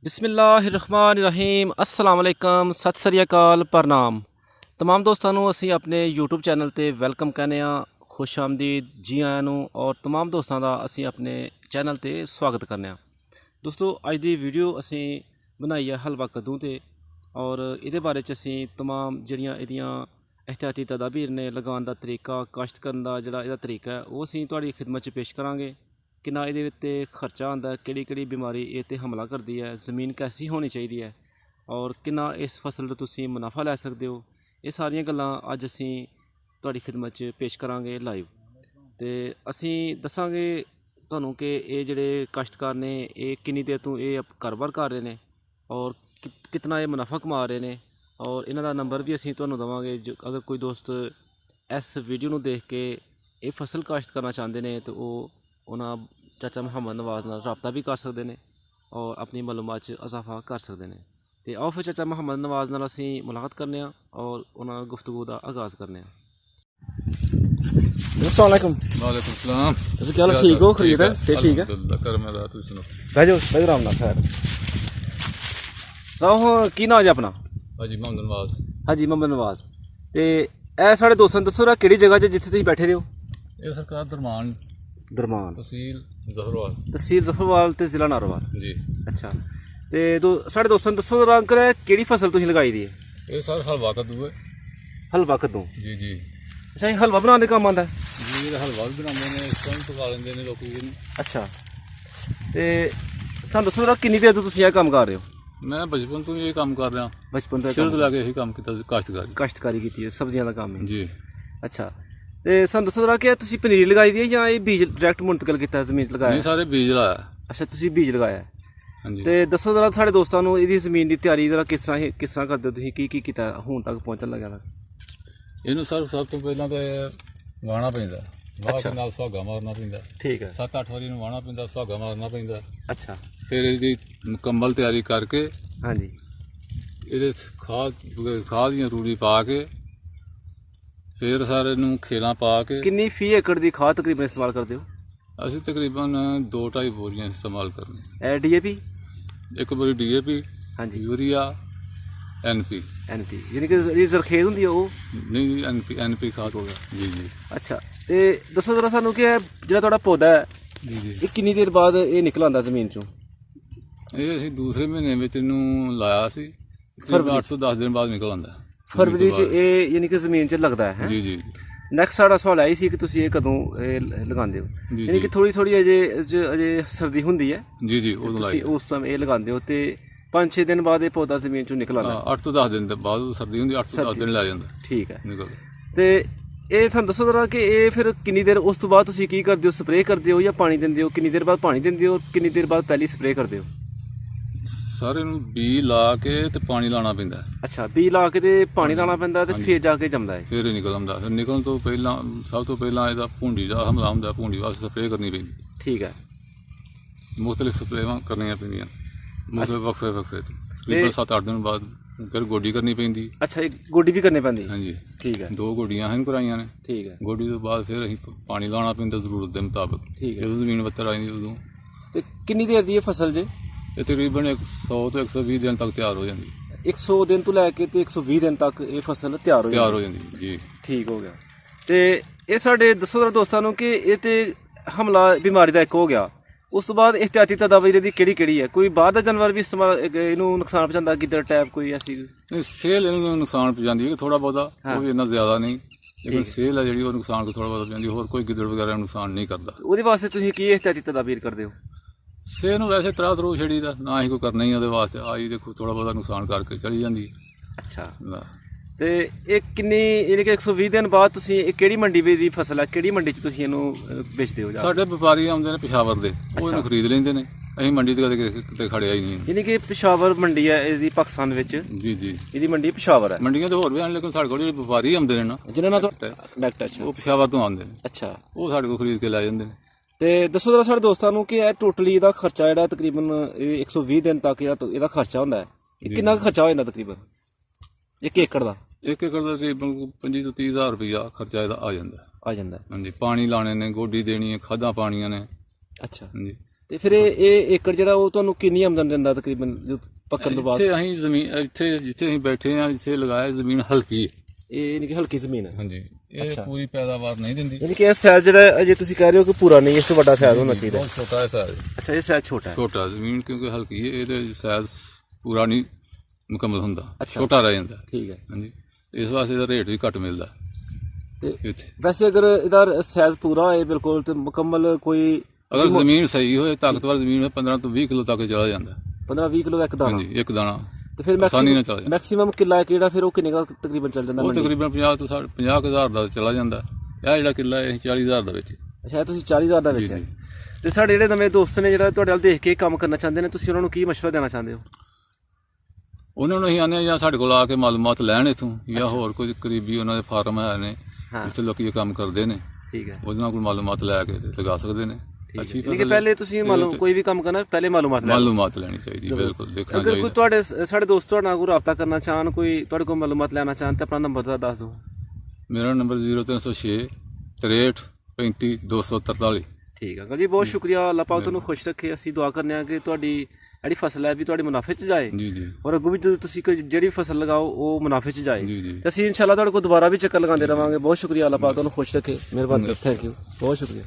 ਬਿਸਮਿਲ੍ਲਾਹਿਰਰਹਿਮਾਨਿਰਰਹੀਮ अस्सलाम वालेकुम सत श्री अकाल प्रणाम तमाम दोस्तों ਨੂੰ ਅਸੀਂ ਆਪਣੇ YouTube ਚੈਨਲ ਤੇ ਵੈਲਕਮ ਕਹਿੰਦੇ ਆ ਖੁਸ਼ ਆਮਦੀਦ ਜੀ ਆਇਆਂ ਨੂੰ ਔਰ तमाम ਦੋਸਤਾਂ ਦਾ ਅਸੀਂ ਆਪਣੇ ਚੈਨਲ ਤੇ ਸਵਾਗਤ ਕਰਨੇ ਆ। ਦੋਸਤੋ ਅੱਜ ਦੀ ਵੀਡੀਓ ਅਸੀਂ ਬਣਾਈ ਹੈ ਹਲਵਾ ਕੱਦੂ ਤੇ ਔਰ ਇਹਦੇ ਬਾਰੇ ਚ ਅਸੀਂ तमाम ਜਿਹੜੀਆਂ ਇਹਦੀਆਂ एहतियाती तदाबीर ने लगाने का तरीका काश्त करने का जोड़ा यदा तरीका है वो असीं तुहाडी खिदमत च पेश करांगे कि ना ये खर्चा आंदा किहड़ी बीमारी ये ते हमला करती है, ज़मीन कैसी होनी चाहिए है और कितना इस फसल तो तुसीं मुनाफा लै सकते हो। ये सारियां गल्लां अज असीं तुहाडी खिदमत च पेश करांगे लाइव ते असीं दस्सांगे तुहानूं कि ये जिहड़े काश्तकार ने ये किन्नी देर तो ये कारोबार कर रहे हैं और कितना ये मुनाफा कमा रहे हैं और इन्हां दा नंबर भी असीं तुहानूं देवांगे। जो अगर कोई दोस्त इस वीडियो नूं देख के ये फसल काश्त करना चाहते हैं तो वो उन्हां चाचा मुहम्मद नवाज़ नाल रबता भी कर सकते हैं और अपनी मालूमात च इजाफा कर सकते हैं। तो आओ फिर चाचा मुहम्मद नवाज़ नाल असीं मुलाकात करने और उन्हां गुफ्तगू का आगाज़ करने। अस्सलाम वालेकुम। वालेकुम सलाम। तुसीं क्या हाल ठीक हो? खरीद है से ठीक है? बैठो बैठो आराम नाल खैर। सो की नाम है अपना? हाजी मोहम्मद नवाज। हाजी मोहम्मद नवाज। तो यह साढ़े दोस्तों दसो कि जगह जिथे तुम बैठे हो? ये सरकार दरमान दरमान तहसील जफरवाल। तहसील जफरवाल तो जिला नारोवाल जी। अच्छा तो साढ़े दोस्तों दसो रंग कि फसल तुम लगाई दी है? ये सर हलवा कद्दू है। हलवा कद्दू? जी जी। अच्छा ये हलवा बनाने काम आता है? जी हलवा भी बनाते हैं, इस तरह पका लेंगे ने लोग। अच्छा तो सानू दसो किन्नी देर तो तुम यह काम कर रहे हो? मैं बचपन तो ये काम कर रहा। बचपन तो शुरू तो लगे यही काम किया काश्तकारी की है, सब्जियां का काम है जी। अच्छा तो सानू दसो कि तुम पनीर लगाई दी है या ये बीज डायरैक्ट मुंतकिल किया जमीन लगाया? नहीं सारे बीज लाया। अच्छा तुम बीज लगाया है। हाँ जी। तो दसो जरा साढ़े दोस्तों को इसकी जमीन की तैयारी जरा किस तरह करते हो तुसीं की किया हुण तक पहुँचन लग्या? इनू सर सब तो पहला तो वाहना पैंदा। अच्छा। नाल सुहागा मारना पैंदा। ठीक है। 7-8 वारी इनू वाहना पैंदा, सुहागा मारना पैंदा। अच्छा फिर इसकी मुकम्मल तैयारी करके हाँ जी ये खाद या रूड़ी पा के फिर सारे खेल पा के कितनी फी एकड़ की खाद तकरीबन इस्तेमाल करते हो? असी तकरीबन 2-2.5 बोरियां इस्तेमाल करने। DAP? एक बोरी DAP, हाँ जी, यूरिया, NP यानी कि जरखेज होंदी है वो? नहीं NP खाद हो गया जी जी। अच्छा तो दसो जरा सानू कि जो थोड़ा पौधा है जी जी ये कितनी देर बाद ये निकल आंदा जमीन चों? ये असी दूसरे महीने में इनू लाया सी, फरवरी 810 दिन बाद निकल आंदा। फरवरी च ये यानी कि जमीन च लगता है? जी जी। नैक्सट साढ़ा सवाल यही सी कि तुसीं ये कदों लगांदे हो? जी यानी कि थोड़ी थोड़ी अजे सर्दी हुंदी है जी जी उदों लाई। उस समय ये लगांदे हो तो 5-6 दिन बाद ये पौधा जमीन चों निकल आंदा? 8-10 दिन बाद सर्दी हुंदी, 8-10 दिन लै जांदा। ठीक है। निकल तो ये थानू दसो जरा कि ये फिर किन्नी देर उस तो बाद तुसीं की करदे हो? स्प्रे करदे हो या पानी दिंदे हो? किन्नी देर बाद पानी दिंदे हो? किन्नी देर बाद पहली स्प्रे करदे हो? सारे बी ला के ते पानी लाना पैंदा। अच्छा बी ला के ते पानी लाना पैंदा ते फिर जाके जमदा है? फिर निकल आंदा। फिर निकलण तो पहला सब तो पहला ਇਹਦਾ ਭੁੰਡੀ ਦਾ ਹਮਲਾ ਹੁੰਦਾ। ਭੁੰਡੀ ਵਾਸਤੇ ਸਪਰੇਅ ਕਰਨੀ ਪੈਂਦੀ। ठीक है। ਮੁxਤਲਿਫ ਸਪਰੇਆਂ ਕਰਨੀਆਂ ਪੈਂਦੀਆਂ ਮੁxਤਲਿਫ ਵਕਫੇ ਤਕਰੀਬਨ 7-8 ਦਿਨ ਬਾਅਦ ਫਿਰ ਗੋਡੀ ਕਰਨੀ ਪੈਂਦੀ। अच्छा एक गोडी भी करनी पैंदी? ਹਾਂਜੀ ठीक है 2 ਗੋਡੀਆਂ ਹਨ ਕਰਾਈਆਂ ਨੇ। ठीक है। ਗੋਡੀ ਤੋਂ ਬਾਅਦ ਫਿਰ ਅਸੀਂ ਪਾਣੀ ਲਾਉਣਾ ਪੈਂਦਾ ਜ਼ਰੂਰਤ ਦੇ ਮੁਤਾਬਕ। ठीक है। ਜਦੋਂ ਜ਼ਮੀਨ ਬੱਤਰ ਆਈ ਉਦੋਂ तो किन्नी देर दी ये फसल जे? ਇਹ ਤਕਰੀਬਨ 100 ਤੋਂ 120 ਦਿਨ ਤੱਕ ਤਿਆਰ ਹੋ ਜਾਂਦੀ। 100 दिन तो लैके ते 120 दिन तक ये फसल तैयार हो ਤਿਆਰ जाती? ਹੋ ਜਾਂਦੀ ਜੀ। ठीक हो गया। तो ये साढ़े दसो जरा दोस्तों कि ये तो हमला बीमारी का एक हो गया, उस तो बाद एहतियाती तदाबीर दी केड़ी है? कोई बाहर दा जानवर भी इस्तेमाल इनू नुकसान पहुंचाता गिद्दड़ टाइप कोई ऐसी? ਨਹੀਂ ਸੇਲ ਇਹਨੂੰ ਨੁਕਸਾਨ ਪਹੁੰਚਾਉਂਦੀ ਹੈ ਥੋੜਾ ਬਹੁਤਾ, ਉਹ ਵੀ ਇੰਨਾ ਜ਼ਿਆਦਾ ਨਹੀਂ, ਲੇਕਿਨ ਸੇਲ ਹੈ ਜਿਹੜੀ ਉਹ ਨੁਕਸਾਨ ਕੋ ਥੋੜਾ ਬਹੁਤਾ ਪਹੁੰਚਾਉਂਦੀ। ਹੋਰ ਕੋਈ ਗਿੱਦੜ ਵਗੈਰਾ ਨੂੰ ਨੁਕਸਾਨ ਨਹੀਂ ਕਰਦਾ। ਉਹਦੇ ਵਾਸਤੇ ਤੁਸੀਂ ਕੀ एहतियाती तदाबीर करदे हो? ਸੇਲ ਨੂੰ ਵੈਸੇ ਤਰ੍ਹਾਂ ਤਰੋ ਛੜੀ ਦਾ ਨਾ ਹੀ ਕੋਈ ਕਰਨਾ ਹੀ ਉਹਦੇ ਵਾਸਤੇ। ਆਈ ਦੇਖੋ ਥੋੜਾ ਬਹੁਤਾ ਨੁਕਸਾਨ ਕਰਕੇ ਚਲੀ ਜਾਂਦੀ। अच्छा ਲੈ ਤੇ ਇਹ ਕਿੰਨੀ ਯਾਨੀ ਕਿ 120 ਦਿਨ ਬਾਅਦ ਤੁਸੀਂ ਇਹ ਕਿਹੜੀ ਮੰਡੀ ਦੀ ਫਸਲ ਹੈ, ਕਿਹੜੀ ਮੰਡੀ 'ਚ ਤੁਸੀਂ ਇਹਨੂੰ ਵੇਚਦੇ ਹੋ? ਸਾਡੇ ਵਪਾਰੀ ਆਉਂਦੇ ਨੇ ਪਿਸ਼ਾਵਰ ਦੇ, ਉਹ ਇਹਨੂੰ ਖਰੀਦ ਲੈਂਦੇ ਨੇ। ਅਸੀਂ ਮੰਡੀ ਤੇ ਕਦੇ ਕਿਤੇ ਖੜਿਆ ਹੀ ਨਹੀਂ। ਯਾਨੀ ਕਿ ਪਿਸ਼ਾਵਰ ਮੰਡੀ ਹੈ ਇਹਦੀ ਪਾਕਿਸਤਾਨ ਵਿੱਚ? ਜੀ ਜੀ ਇਹਦੀ ਮੰਡੀ ਪਿਸ਼ਾਵਰ ਹੈ। ਮੰਡੀਆਂ ਤੇ ਹੋਰ ਵੀ ਹਨ, ਲੇਕਿਨ ਸਾਡੇ ਕੋਲ ਜਿਹੜੇ ਵਪਾਰੀ ਆਉਂਦੇ ਨੇ ਨਾ ਜਿਨ੍ਹਾਂ ਨਾਲ ਕਨੈਕਟ? ਅੱਛਾ ਉਹ ਪਿਸ਼ਾਵਰ ਤੋਂ ਆਉਂਦੇ ਨੇ। ਅੱਛਾ ਉਹ ਸਾਡੇ ਕੋਲ ਖਰੀਦ ਕੇ ਲੈ ਜਾਂਦੇ ਨੇ। ਤੇ ਦੱਸੋ ਜਰਾ ਸਾਡੇ ਦੋਸਤਾਂ ਨੂੰ ਕਿ ਇਹ ਟੋਟਲੀ ਇਹਦਾ ਖਰਚਾ ਜਿਹੜਾ ਤਕਰੀਬਨ 120 ਦਿਨ ਤੱਕ ਇਹਦਾ ਖਰਚਾ ਹੁੰਦਾ ਹੈ, ਇਹ ਕਿੰਨਾ ਕੁ ਖਰਚਾ ਹੋ ਜਾਂਦਾ ਤਕਰੀਬਨ 1 ਏਕੜ ਦਾ? 1 ਏਕੜ ਦਾ ਤਕਰੀਬਨ 25 ਤੋਂ 30 ਹਜ਼ਾਰ ਰੁਪਇਆ ਖਰਚਾ ਇਹਦਾ ਆ ਜਾਂਦਾ। ਆ ਜਾਂਦਾ? ਹਾਂਜੀ ਪਾਣੀ ਲਾਣੇ ਨੇ, ਗੋਡੀ ਦੇਣੀ ਹੈ, ਖਾਦਾਂ ਪਾਣੀਆਂ ਨੇ। ਅੱਛਾ ਹਾਂਜੀ ਤੇ ਫਿਰ ਇਹ ਏਕੜ ਜਿਹੜਾ ਉਹ ਤੁਹਾਨੂੰ ਕਿੰਨੀ ਆਮਦਨ ਦਿੰਦਾ ਤਕਰੀਬਨ ਜੋ ਪੱਕਣ ਤੋਂ ਬਾਅਦ? ਇੱਥੇ ਅਸੀਂ ਜ਼ਮੀਨ ਇੱਥੇ ਜਿੱਥੇ ਅਸੀਂ ਬੈਠੇ ਆ ਜਿੱਥੇ ਲਗਾਇਆ ਜ਼ਮੀਨ ਹਲਕੀ ਹੈ। ਇਹ ਯਾਨੀ ਕਿ ਹਲਕੀ ਜ਼ਮੀਨ ਹੈ। ਹਾਂਜੀ, ਇਹ ਪੂਰੀ ਪੈਦਾਵਾਰ ਨਹੀਂ ਦਿੰਦੀ। ਯਾਨੀ ਕਿ ਇਹ ਸਾਈਜ਼ ਜਿਹੜਾ ਅਜੇ ਤੁਸੀਂ ਕਹਿ ਰਹੇ ਹੋ ਕਿ ਪੂਰਾ ਨਹੀਂ, ਇਸ ਤੋਂ ਵੱਡਾ ਸਾਈਜ਼ ਹੋਣਾ ਚਾਹੀਦਾ। ਬਹੁਤ ਛੋਟਾ ਹੈ ਸਾਈਜ਼। ਅੱਛਾ, ਇਹ ਸਾਈਜ਼ ਛੋਟਾ ਹੈ। ਛੋਟਾ ਜ਼ਮੀਨ ਕਿਉਂਕਿ ਹਲਕੀ ਹੈ, ਇਹਦੇ ਸਾਈਜ਼ ਪੂਰਾ ਨਹੀਂ ਮੁਕੰਮਲ ਹੁੰਦਾ, ਛੋਟਾ ਰਹਿ ਜਾਂਦਾ। ਠੀਕ ਹੈ। ਹਾਂਜੀ, ਇਸ ਵਾਸਤੇ ਇਹਦਾ ਰੇਟ ਵੀ ਘੱਟ ਮਿਲਦਾ ਤੇ ਇੱਥੇ। ਵੈਸੇ ਅਗਰ ਇਹਦਾ ਸਾਈਜ਼ ਪੂਰਾ ਹੋਏ ਬਿਲਕੁਲ ਤੇ ਮੁਕੰਮਲ ਕੋਈ ਅਗਰ ਜ਼ਮੀਨ ਸਹੀ ਹੋਏ, ਤਾਕਤਵਰ ਜ਼ਮੀਨ ਹੋਏ, 15 ਤੋਂ 20 ਕਿਲੋ ਤੱਕ ਚਲਾ ਜਾਂਦਾ। 15-20 ਕਿਲੋ ਦਾ ਇੱਕ ਦਾਣਾ? ਹਾਂਜੀ, ਇੱਕ ਦਾਣਾ। ਤੇ ਫਿਰ ਮੈਕਸਿਮਮ ਕਿੱਲਾ ਕਿਹੜਾ ਫਿਰ ਉਹ ਕਿੰਨੇ ਦਾ ਤਕਰੀਬਨ ਚੱਲ ਜਾਂਦਾ? ਉਹ ਤਕਰੀਬਨ 50 ਤੋਂ 50,000 ਦਾ ਚਲਾ ਜਾਂਦਾ। ਇਹ ਜਿਹੜਾ ਕਿੱਲਾ ਇਹ 40,000 ਦਾ ਵਿੱਚ। ਅੱਛਾ, ਇਹ ਤੁਸੀਂ 40,000 ਦਾ ਵੇਚਿਆ। ਤੇ ਸਾਡੇ ਜਿਹੜੇ ਨਵੇਂ ਦੋਸਤ ਨੇ ਜਿਹੜਾ ਤੁਹਾਡੇ ਵੱਲ ਦੇਖ ਕੇ ਕੰਮ ਕਰਨਾ ਚਾਹੁੰਦੇ ਨੇ, ਤੁਸੀਂ ਉਹਨਾਂ ਨੂੰ ਕੀ ਮਸ਼ਵਰਾ ਦੇਣਾ ਚਾਹੁੰਦੇ ਹੋ? ਉਹਨਾਂ ਨੂੰ ਅਸੀਂ ਆਨੇ ਜਾਂ ਸਾਡੇ ਕੋਲ ਆ ਕੇ ਮਾਲੂਮਾਤ ਲੈਣ ਇੱਥੋਂ, ਜਾਂ ਹੋਰ ਕੋਈ ਕਰੀਬੀ ਉਹਨਾਂ ਦੇ ਫਾਰਮ ਹੈ ਨੇ ਜਿੱਥੇ ਲੋਕੀ ਇਹ ਕੰਮ ਕਰਦੇ ਨੇ, ਠੀਕ ਹੈ, ਉਹਨਾਂ ਕੋਲ ਮਾਲੂਮਾਤ ਲੈ ਕੇ ਤੇ ਲਗਾ ਸਕਦੇ ਨੇ। ਅੱਛੀ ਫਸਲ ਪਹਿਲੇ ਤੁਸੀਂ ਕੋਈ ਵੀ ਕੰਮ ਕਰਨਾ ਪਹਿਲੇ ਮਾਲੂਮਾਤ ਲੈਣੀ ਚਾਹੀਦੀ। ਬਿਲਕੁਲ ਦੇਖਣਾ ਚਾਹੀਦਾ। ਕੋਈ ਤੁਹਾਡੇ ਸਾਡੇ ਦੋਸਤ ਤੁਹਾਡੇ ਨਾਲ ਕੋਈ ਰਾਬਤਾ ਕਰਨਾ ਚਾਹਣ, ਕੋਈ ਤੁਹਾਡੇ ਕੋਲ ਮਾਲੂਮਾਤ ਲੈਣਾ ਚਾਹਣ ਤਾਂ ਆਪਣਾ ਨੰਬਰ ਦੱਸ ਦਿਓ। ਮੇਰਾ ਨੰਬਰ 0306 63 35 243। ਠੀਕ ਹੈ ਅੰਕਲ ਜੀ, ਬਹੁਤ ਸ਼ੁਕਰੀਆ। ਅੱਲਾਹ ਪਾਕ ਤੁਹਾਨੂੰ ਖੁਸ਼ ਰੱਖੇ। ਅਸੀਂ ਦੁਆ ਕਰਨੇ ਆ ਕਿ ਤੁਹਾਡੀ ਜਿਹੜੀ ਫਸਲ ਹੈ ਵੀ ਤੁਹਾਡੀ ਮੁਨਾਫੇ 'ਚ ਜਾਏ। ਜੀ ਜੀ। ਔਰ ਅੱਗੋਂ ਵੀ ਜਦੋਂ ਤੁਸੀਂ ਜਿਹੜੀ ਫਸਲ ਲਗਾਓ ਉਹ ਮੁਨਾਫੇ 'ਚ ਜਾਏ। ਜੀ ਜੀ। ਤੇ ਅਸੀਂ ਇਨਸ਼ਾਅੱਲਾ ਤੁਹਾਡੇ ਕੋਲ ਦੁਬਾਰਾ ਵੀ ਚੱਕਰ ਲਗਾਉਂਦੇ ਰਵਾਂਗੇ। ਬਹੁਤ ਸ਼ੁਕਰੀਆ। ਅੱਲਾਹ ਪਾਕ ਤੁਹਾਨੂੰ ਖੁਸ਼ ਰੱਖੇ। ਮਿਹਰਬਾਨੀ। Thank you. ਬਹੁਤ ਸ਼ੁਕਰੀਆ।